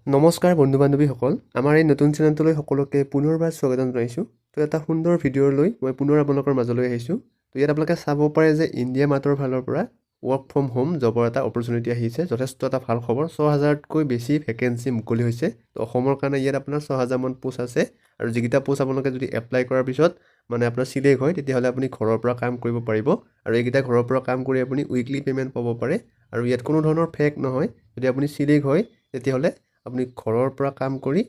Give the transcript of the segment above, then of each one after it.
নমস্কাৰ বন্ধু বান্ধৱীসকল, আমাৰ এই নতুন চেনেলটোলৈ সকলোকে পুনৰবাৰ স্বাগতম জনাইছোঁ। তো এটা সুন্দৰ ভিডিঅ' লৈ মই পুনৰ আপোনালোকৰ মাজলৈ আহিছোঁ। তো ইয়াত আপোনালোকে চাব পাৰে যে ইণ্ডিয়া মাৰ্টৰ ফালৰ পৰা ৱৰ্ক ফ্ৰম হোম জবৰ এটা অপৰচুনিটি আহিছে। যথেষ্ট এটা ভাল খবৰ। ৬,০০০তকৈ বেছি ভেকেঞ্চি মুকলি হৈছে। তো অসমৰ কাৰণে ইয়াত আপোনাৰ ৬,০০০মান পোষ্ট আছে আৰু যিকেইটা পোষ্ট আপোনালোকে যদি এপ্লাই কৰাৰ পিছত আপোনাৰ চিলেক্ট হয় তেতিয়াহ'লে আপুনি ঘৰৰ পৰা কাম কৰিব পাৰিব আৰু এইকেইটা ঘৰৰ পৰা কাম কৰি আপুনি উইকলি পে'মেণ্ট পাব পাৰে আৰু ইয়াত কোনো ধৰণৰ ফেক নহয়। যদি আপুনি চিলেক্ট হয় তেতিয়াহ'লে আপুনি ঘৰৰ পৰা কাম কৰি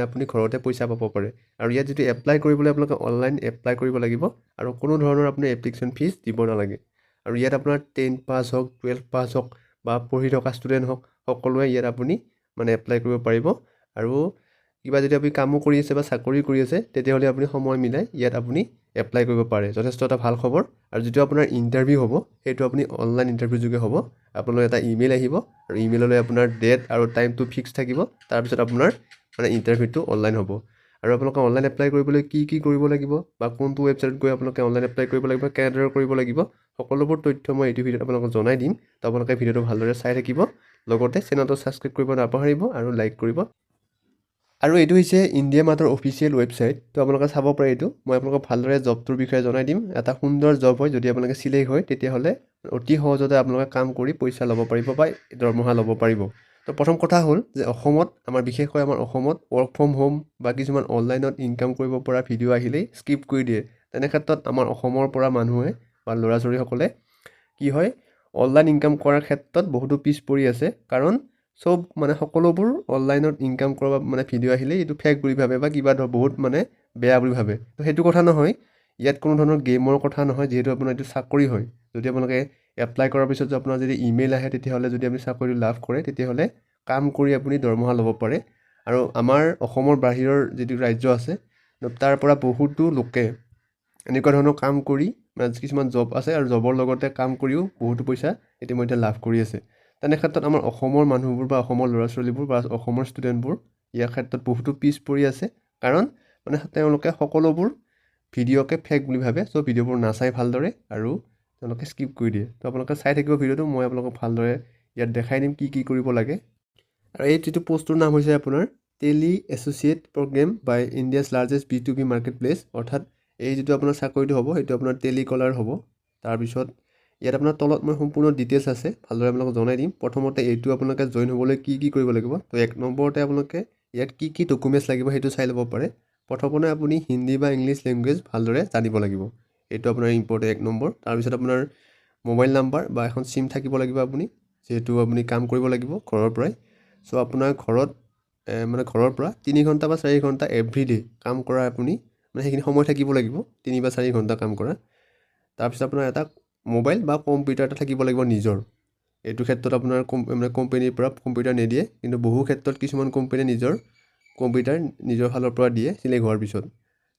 আপুনি ঘৰতে পইচা পাব পাৰে আৰু ইয়াত যদি এপ্লাই কৰিবলৈ আপোনালোকে অনলাইন এপ্লাই কৰিব লাগিব আৰু কোনো ধৰণৰ আপুনি এপ্লিকেশ্যন ফিজ দিব নালাগে আৰু ইয়াত আপোনাৰ 10 পাছ হওক 12 পাছ হওক বা পঢ়ি থকা ষ্টুডেণ্ট হওক সকলোৱে ইয়াত আপুনি এপ্লাই কৰিব পাৰিব আৰু কিবা যদি আপুনি কামো কৰি আছে বা চাকৰি কৰি আছে তেতিয়াহ'লে আপুনি সময় মিলাই ইয়াত আপুনি এপ্লাই কৰিব পাৰে। যথেষ্ট এটা ভাল খবৰ আৰু যিটো আপোনাৰ ইণ্টাৰভিউ হ'ব সেইটো আপুনি অনলাইন ইণ্টাৰভিউ যোগে হ'ব। আপোনালৈ এটা ইমেইল আহিব আৰু ইমেইললৈ আপোনাৰ ডেট আৰু টাইমটো ফিক্স থাকিব। তাৰপিছত আপোনাৰ ইণ্টাৰভিউটো অনলাইন হ'ব আৰু আপোনালোকে অনলাইন এপ্লাই কৰিবলৈ কি কৰিব লাগিব বা কোনটো ৱেবছাইটত গৈ আপোনালোকে অনলাইন এপ্লাই কৰিব লাগিব, কেনেদৰে কৰিব লাগিব, সকলোবোৰ তথ্য মই এইটো ভিডিঅ'ত আপোনালোকক জনাই দিম। তো আপোনালোকে ভিডিঅ'টো ভালদৰে চাই থাকিব, লগতে চেনেলটো ছাবস্ক্ৰাইব কৰিব নাপাহৰিব আৰু লাইক কৰিব। আৰু এইটো হৈছে ইণ্ডিয়া মাৰ্টৰ অফিচিয়েল ৱেবছাইট। তো আপোনালোকে চাব পাৰে এইটো। মই আপোনালোকক ভালদৰে জবটোৰ বিষয়ে জনাই দিম। এটা সুন্দৰ জব হয়। যদি আপোনালোকে চিলেক্ট হয় তেতিয়াহ'লে অতি সহজতে আপোনালোকে কাম কৰি পইচা ল'ব পাৰিব বা দৰমহা ল'ব পাৰিব। তো প্ৰথম কথা হ'ল যে অসমত বিশেষকৈ আমাৰ অসমত ৱৰ্ক ফ্ৰম হোম বা কিছুমান অনলাইনত ইনকাম কৰিব পৰা ভিডিঅ' আহিলেই স্কিপ কৰি দিয়ে। তেনে ক্ষেত্ৰত আমাৰ অসমৰ পৰা মানুহে বা ল'ৰা ছোৱালীসকলে কি হয়, অনলাইন ইনকাম কৰাৰ ক্ষেত্ৰত বহুতো পিছ পৰি আছে। কাৰণ চব সকলোবোৰ অনলাইনত ইনকাম কৰা ভিডিঅ' আহিলে এইটো ফেক বুলি ভাবে বা কিবা বহুত বেয়া বুলি ভাবে। তো সেইটো কথা নহয়। ইয়াত কোনো ধৰণৰ গেমৰ কথা নহয়, যিহেতু আপোনাৰ এইটো চাকৰি হয়। যদি আপোনালোকে এপ্লাই কৰাৰ পিছত আপোনাৰ যদি ইমেইল আহে তেতিয়াহ'লে যদি আপুনি চাকৰিটো লাভ কৰে তেতিয়াহ'লে কাম কৰি আপুনি দৰমহা ল'ব পাৰে। আৰু আমাৰ অসমৰ বাহিৰৰ যিটো ৰাজ্য আছে তাৰ পৰা বহুতো লোকে এনেকুৱা ধৰণৰ কাম কৰি কিছুমান জব আছে আৰু জবৰ লগতে কাম কৰিও বহুতো পইচা ইতিমধ্যে লাভ কৰি আছে। তেনে ক্ষেত্ৰত আমাৰ অসমৰ মানুহবোৰ বা অসমৰ ল'ৰা ছোৱালীবোৰ বা অসমৰ ষ্টুডেণ্টবোৰ ইয়াৰ ক্ষেত্ৰত বহুতো পিছ পৰি আছে। কাৰণ তেওঁলোকে সকলোবোৰ ভিডিঅ'কে ফেক বুলি ভাবে। চ' ভিডিঅ'বোৰ নাচাই ভালদৰে আৰু তেওঁলোকে স্কিপ কৰি দিয়ে। তো আপোনালোকে চাই থাকিব ভিডিঅ'টো। মই আপোনালোকক ভালদৰে ইয়াত দেখাই দিম কি কৰিব লাগে। আৰু এই যিটো পষ্টটোৰ নাম হৈছে আপোনাৰ tele associate program by India's largest B2B market place. অৰ্থাৎ এই যিটো আপোনাৰ চাকৰিটো হ'ব সেইটো আপোনাৰ টেলিকলাৰ হ'ব। তাৰপিছত ইয়াত আপোনাৰ তলত মই সম্পূৰ্ণ ডিটেইলছ আছে, ভালদৰে আপোনালোকক জনাই দিম। প্ৰথমতে এইটো আপোনালোকে জইন হ'বলৈ কি কৰিব লাগিব। তো 1 নম্বৰতে আপোনালোকে ইয়াত কি ডকুমেণ্টছ লাগিব সেইটো চাই ল'ব পাৰে। প্ৰথমতে আপুনি হিন্দী বা ইংলিছ লেংগুৱেজ ভালদৰে জানিব লাগিব। এইটো আপোনাৰ ইম্পৰ্টেণ্ট 1 নম্বৰ। তাৰপিছত আপোনাৰ মোবাইল নাম্বাৰ বা এখন চিম থাকিব লাগিব আপুনি, যিহেতু আপুনি কাম কৰিব লাগিব ঘৰৰ পৰাই। চ' আপোনাৰ ঘৰত ঘৰৰ পৰা 3 ঘণ্টা বা 4 ঘণ্টা এভৰিডে কাম কৰা আপুনি সেইখিনি সময় থাকিব লাগিব, 3 বা 4 ঘণ্টা কাম কৰা। তাৰপিছত আপোনাৰ এটা মোবাইল বা কম্পিউটাৰ এটা থাকিব লাগিব নিজৰ। এইটো ক্ষেত্ৰত আপোনাৰ কোম্পানীৰ পৰা কম্পিউটাৰ নিদিয়ে, কিন্তু বহু ক্ষেত্ৰত কিছুমান কোম্পানীয়ে নিজৰ কম্পিউটাৰ নিজৰ ফালৰ পৰা দিয়ে চিলেক্ট হোৱাৰ পিছত।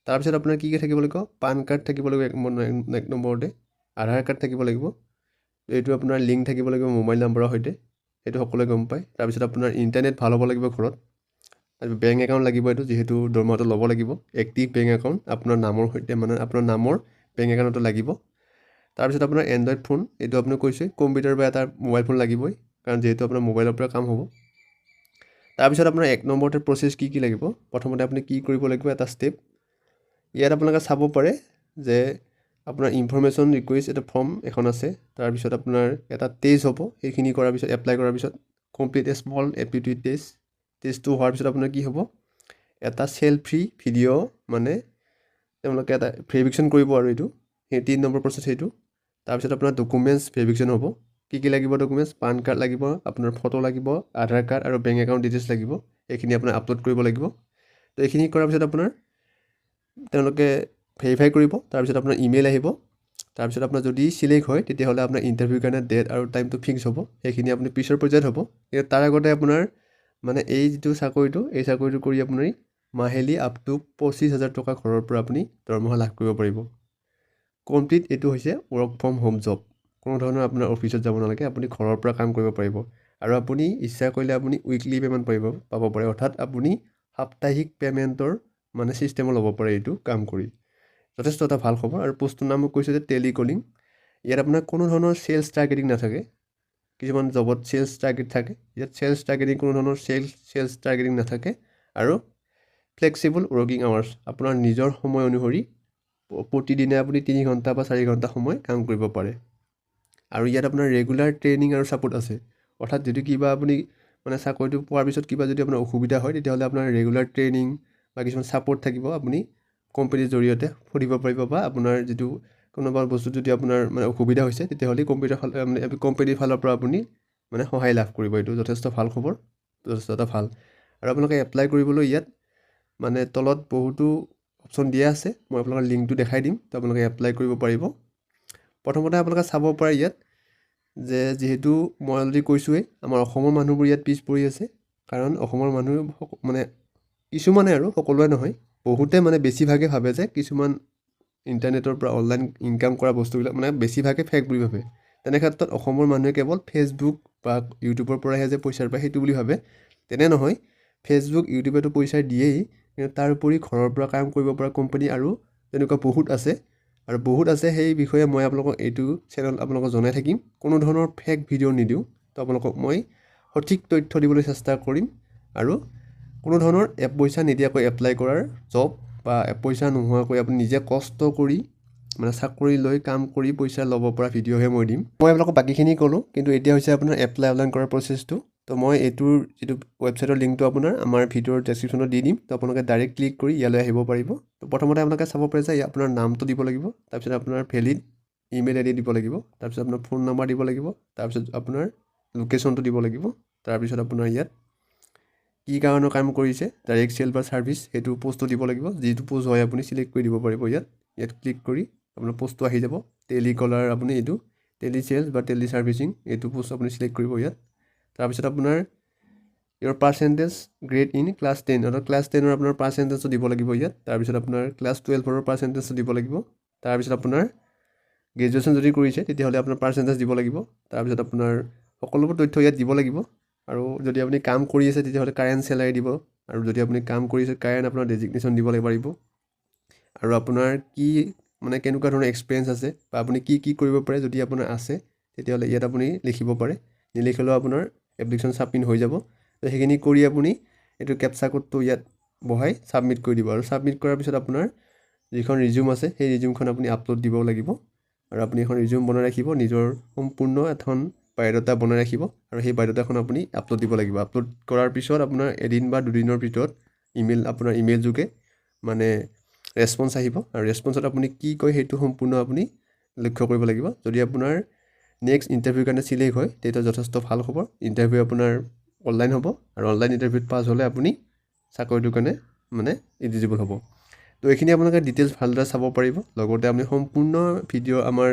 তাৰপিছত আপোনাৰ কি থাকিব লাগিব, পান কাৰ্ড থাকিব লাগিব 1 নম্বৰতে, আধাৰ কাৰ্ড থাকিব লাগিব। এইটো আপোনাৰ লিংক থাকিব লাগিব মোবাইল নাম্বাৰৰ সৈতে, সেইটো সকলোৱে গম পায়। তাৰপিছত আপোনাৰ ইণ্টাৰনেট ভাল হ'ব লাগিব ঘৰত। তাৰপিছত বেংক একাউণ্ট লাগিব, এইটো যিহেতু দৰমহাটো ল'ব লাগিব। এক্টিভ বেংক একাউণ্ট আপোনাৰ নামৰ সৈতে আপোনাৰ নামৰ বেংক একাউণ্টটো লাগিব। তাৰপিছত আপোনাৰ এণ্ড্ৰইড ফোন, এইটো আপুনি কৈছে কম্পিউটাৰ বা এটা মোবাইল ফোন লাগিবই, কাৰণ যিহেতু আপোনাৰ মোবাইলৰ পৰা কাম হ'ব। তাৰপিছত আপোনাৰ 1 নম্বৰতে প্ৰচেছ কি লাগিব। প্ৰথমতে আপুনি কি কৰিব লাগিব, এটা ষ্টেপ ইয়াত আপোনালোকে চাব পাৰে যে আপোনাৰ ইনফৰমেশ্যন ৰিকুৱেষ্ট এটা ফৰ্ম এখন আছে। তাৰপিছত আপোনাৰ এটা টেষ্ট হ'ব, সেইখিনি কৰাৰ পিছত এপ্লাই কৰাৰ পিছত কমপ্লিট এ স্মল এপ্টিটিউড টেষ্টটো হোৱাৰ পিছত আপোনাৰ কি হ'ব, এটা চেল্ফি ভিডিঅ' তেওঁলোকে এটা ভেৰিফিকেশ্যন কৰিব আৰু এইটো সেই 3 নম্বৰ প্ৰচেছ সেইটো। তাৰপিছত আপোনাৰ ডকুমেণ্টছ ভেৰিফিকেশ্যন হ'ব। কি লাগিব ডকুমেণ্টছ, পান কাৰ্ড লাগিব, আপোনাৰ ফটো লাগিব, আধাৰ কাৰ্ড আৰু বেংক একাউণ্ট ডিটেইলছ লাগিব। এইখিনি আপোনাৰ আপলোড কৰিব লাগিব। তো এইখিনি কৰাৰ পিছত আপোনাৰ তেওঁলোকে ভেৰিফাই কৰিব। তাৰপিছত আপোনাৰ ইমেইল আহিব। তাৰপিছত আপোনাৰ যদি চিলেক্ট হয় তেতিয়াহ'লে আপোনাৰ ইণ্টাৰভিউৰ কাৰণে ডেট আৰু টাইমটো ফিক্স হ'ব। সেইখিনি আপুনি পিছৰ পৰ্যায়ত হ'ব। কিন্তু তাৰ আগতে আপোনাৰ এই যিটো চাকৰিটো এই চাকৰিটো কৰি আপুনি মাহিলী আপ টু 25,000 টকা ঘৰৰ পৰা আপুনি দৰমহা লাভ কৰিব পাৰিব। কমপ্লিট এইটো হৈছে ৱৰ্ক ফ্ৰম হোম জব। কোনো ধৰণৰ আপোনাৰ অফিচত যাব নালাগে, আপুনি ঘৰৰ পৰা কাম কৰিব পাৰিব আৰু আপুনি ইচ্ছা কৰিলে আপুনি উইকলি পে'মেণ্ট পাব পাৰে। অৰ্থাৎ আপুনি সাপ্তাহিক পে'মেণ্টৰ ছিষ্টেমো ল'ব পাৰে এইটো কাম কৰি। যথেষ্ট এটা ভাল খবৰ। আৰু পোষ্টটোৰ নাম কৈছোঁ যে টেলিকলিং। ইয়াত আপোনাৰ কোনো ধৰণৰ চেলছ টাৰ্গেটিং নাথাকে। কিছুমান জবত চেলছ টাৰ্গেট থাকে ইয়াত চেলছ টাৰ্গেটিং কোনো ধৰণৰ চেলছ টাৰ্গেটিং নাথাকে আৰু ফ্লেক্সিবল ৱৰ্কিং আৱাৰ্ছ আপোনাৰ নিজৰ সময় অনুসৰি প্ৰতিদিনে আপুনি 3 ঘণ্টা বা 4 ঘণ্টা সময় কাম কৰিব পাৰে আৰু ইয়াত আপোনাৰ ৰেগুলাৰ ট্ৰেইনিং আৰু ছাপোৰ্ট আছে অৰ্থাৎ যদি কিবা আপুনি মানে চাকৰিটো পোৱাৰ পিছত কিবা যদি আপোনাৰ অসুবিধা হয় তেতিয়াহ'লে আপোনাৰ ৰেগুলাৰ ট্ৰেইনিং বা কিছুমান ছাপোৰ্ট থাকিব আপুনি কোম্পানীৰ জৰিয়তে সুধিব পাৰিব বা আপোনাৰ যিটো কোনোবা বস্তু যদি আপোনাৰ মানে অসুবিধা হৈছে তেতিয়াহ'লে কোম্পানীৰ ফালৰ পৰা আপুনি মানে সহায় লাভ কৰিব এইটো যথেষ্ট ভাল খবৰ যথেষ্ট এটা ভাল আৰু আপোনালোকে এপ্লাই কৰিবলৈ ইয়াত মানে তলত বহুতো অপশ্যন দিয়া আছে মই আপোনালোকৰ লিংকটো দেখাই দিম তো আপোনালোকে এপ্লাই কৰিব পাৰিব প্ৰথমতে আপোনালোকে চাব পাৰে ইয়াত যে যিহেতু মই অলৰেডি কৈছোঁৱেই আমাৰ অসমৰ মানুহবোৰ ইয়াত পিছ পৰি আছে কাৰণ অসমৰ মানুহ মানে কিছুমানে আৰু সকলোৱে নহয় বহুতে মানে বেছিভাগে ভাবে যে কিছুমান ইণ্টাৰনেটৰ পৰা অনলাইন ইনকাম কৰা বস্তুবিলাক মানে বেছিভাগে ফেক বুলি ভাবে তেনে ক্ষেত্ৰত অসমৰ মানুহে কেৱল ফেচবুক বা ইউটিউবৰ পৰাহে যে পইচা পায় সেইটো বুলি ভাবে তেনে নহয় ফেচবুক ইউটিউবেতো পইচা দিয়েই কিন্তু তাৰ উপৰি ঘৰৰ পৰা কাম কৰিব পৰা কোম্পানী আৰু তেনেকুৱা বহুত আছে আৰু বহুত আছে সেই বিষয়ে মই আপোনালোকক এইটো চেনেল আপোনালোকক জনাই থাকিম কোনো ধৰণৰ ফেক ভিডিঅ' নিদিওঁ তো আপোনালোকক মই সঠিক তথ্য দিবলৈ চেষ্টা কৰিম আৰু কোনো ধৰণৰ পইচা নিদিয়াকৈ এপ্লাই কৰাৰ জব বা পইচা নোহোৱাকৈ আপুনি নিজে কষ্ট কৰি মানে চাকৰি লৈ কাম কৰি পইচা ল'ব পৰা ভিডিঅ'হে মই দিম মই আপোনালোকক বাকীখিনি ক'লোঁ কিন্তু এতিয়া হৈছে আপোনাৰ এপ্লাই অনলাইন কৰাৰ প্ৰচেছটো তো মই এইটোৰ যিটো ৱেবছাইটৰ লিংকটো আপোনাৰ আমাৰ ভিডিঅ'ৰ ডেছক্ৰিপশ্যনত দি দিম তো আপোনালোকে ডাইৰেক্ট ক্লিক কৰি ইয়ালৈ আহিব পাৰিব তো প্ৰথমতে আপোনালোকে চাব পাৰে যে আপোনাৰ নামটো দিব লাগিব তাৰপিছত আপোনাৰ ভেলিড ইমেইল আইডি দিব লাগিব তাৰপিছত আপোনাৰ ফোন নম্বৰ দিব লাগিব তাৰপিছত আপোনাৰ লোকেশ্যনটো দিব লাগিব তাৰপিছত আপোনাৰ ইয়াত কি কাৰণৰ কাম কৰিছে ডাইৰেক্ট চেল বা ছাৰ্ভিচ সেইটো পোষ্টটো দিব লাগিব যিটো পোষ্ট হয় আপুনি চিলেক্ট কৰি দিব পাৰিব ইয়াত ক্লিক কৰি আপোনাৰ পোষ্টটো আহি যাব টেলি কলাৰ আপুনি এইটো টেলি চেলছ বা টেলি ছাৰ্ভিচিং এইটো পোষ্ট আপুনি চিলেক্ট কৰিব ইয়াত তাৰপিছত আপোনাৰ ইয়ৰ পাৰ্চেণ্টেজ গ্ৰেড ইন ক্লাছ 10 অৰ্থাৎ ক্লাছ 10ৰ আপোনাৰ পাৰ্চেণ্টেজটো দিব লাগিব ইয়াত তাৰপিছত আপোনাৰ ক্লাছ 12ৰ পাৰ্চেণ্টেজটো দিব লাগিব তাৰপিছত আপোনাৰ গ্ৰেজুৱেশ্যন যদি কৰিছে তেতিয়াহ'লে আপোনাৰ পাৰ্চেণ্টেজ দিব লাগিব তাৰপিছত আপোনাৰ সকলোবোৰ তথ্য ইয়াত দিব লাগিব আৰু যদি আপুনি কাম কৰি আছে তেতিয়াহ'লে কাৰেণ্ট চেলাৰী দিব আৰু যদি আপুনি কাম কৰিছে কাৰেণ্ট আপোনাৰ ডেজিগনেশ্যন দিব পাৰিব আৰু আপোনাৰ কি মানে কেনেকুৱা ধৰণৰ এক্সপিৰিয়েঞ্চ আছে বা আপুনি কি কৰিব পাৰে যদি আপোনাৰ আছে তেতিয়াহ'লে ইয়াত আপুনি লিখিব পাৰে নিলিখিলেও আপোনাৰ এপ্লিকেশ্যন ছাবমিট হৈ যাব তো সেইখিনি কৰি আপুনি এইটো কেপচা কোডটো ইয়াত বহাই ছাবমিট কৰি দিব আৰু ছাবমিট কৰাৰ পিছত আপোনাৰ যিখন ৰিজিউম আছে সেই ৰিজিউমখন আপুনি আপলোড দিব লাগিব আৰু আপুনি এখন ৰিজিউম বনাই ৰাখিব নিজৰ সম্পূৰ্ণ এখন বায়'ডাটা বনাই ৰাখিব আৰু সেই বায়'ডাটাখন আপুনি আপলোড দিব লাগিব আপলোড কৰাৰ পিছত আপোনাৰ এদিন বা দুদিনৰ ভিতৰত আপোনাৰ ইমেইল যোগে মানে ৰেছপন্স আহিব আৰু ৰেছপন্সত আপুনি কি কয় সেইটো সম্পূৰ্ণ আপুনি লক্ষ্য কৰিব লাগিব যদি আপোনাৰ নেক্সট ইণ্টাৰভিউৰ কাৰণে চিলেক্ট হয় তেতিয়া যথেষ্ট ভাল খবৰ ইণ্টাৰভিউ আপোনাৰ অনলাইন হ'ব আৰু অনলাইন ইণ্টাৰভিউত পাছ হ'লে আপুনি চাকৰিটোৰ কাৰণে মানে এলিজিবল হ'ব তো এইখিনি আপোনালোকে ডিটেইলছ ভালদৰে চাব পাৰিব লগতে আপুনি সম্পূৰ্ণ ভিডিঅ' আমাৰ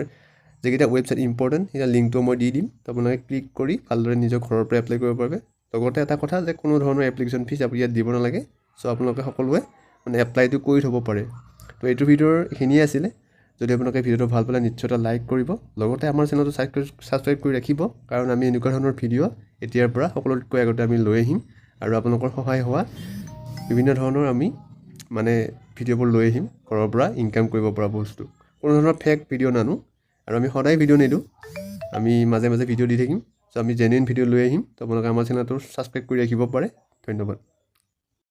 যিকেইটা ৱেবছাইট ইম্পৰ্টেণ্ট সেইটা লিংকটো মই দি দিম তো আপোনালোকে ক্লিক কৰি ভালদৰে নিজৰ ঘৰৰ পৰা এপ্লাই কৰিব পাৰিব লগতে এটা কথা যে কোনো ধৰণৰ এপ্লিকেশ্যন ফিজ আপুনি ইয়াত দিব নালাগে চ' আপোনালোকে সকলোৱে মানে এপ্লাইটো কৰি থ'ব পাৰে তো এইটো ভিডিঅ'ৰ এইখিনিয়ে আছিলে যদি আপোনালোকে ভিডিঅ'টো ভাল পালে নিশ্চয় এটা লাইক কৰিব লগতে আমাৰ চেনেলটো ছাবস্ক্ৰাইব কৰি ৰাখিব কাৰণ আমি এনেকুৱা ধৰণৰ ভিডিঅ' এতিয়াৰ পৰা সকলোতকৈ আগতে আমি লৈ আহিম আৰু আপোনালোকৰ সহায় হোৱা বিভিন্ন ধৰণৰ আমি মানে ভিডিঅ'বোৰ লৈ আহিম ঘৰৰ পৰা ইনকাম কৰিব পৰা বস্তু কোনো ধৰণৰ ফেক ভিডিঅ' নানো আৰু আমি সদায় ভিডিঅ' নিদিওঁ আমি মাজে মাজে ভিডিঅ' দি থাকিম চ' আমি জেনুইন ভিডিঅ' লৈ আহিম তো আপোনালোকে আমাৰ চেনেলটো ছাবস্ক্ৰাইব কৰি ৰাখিব পাৰে ধন্যবাদ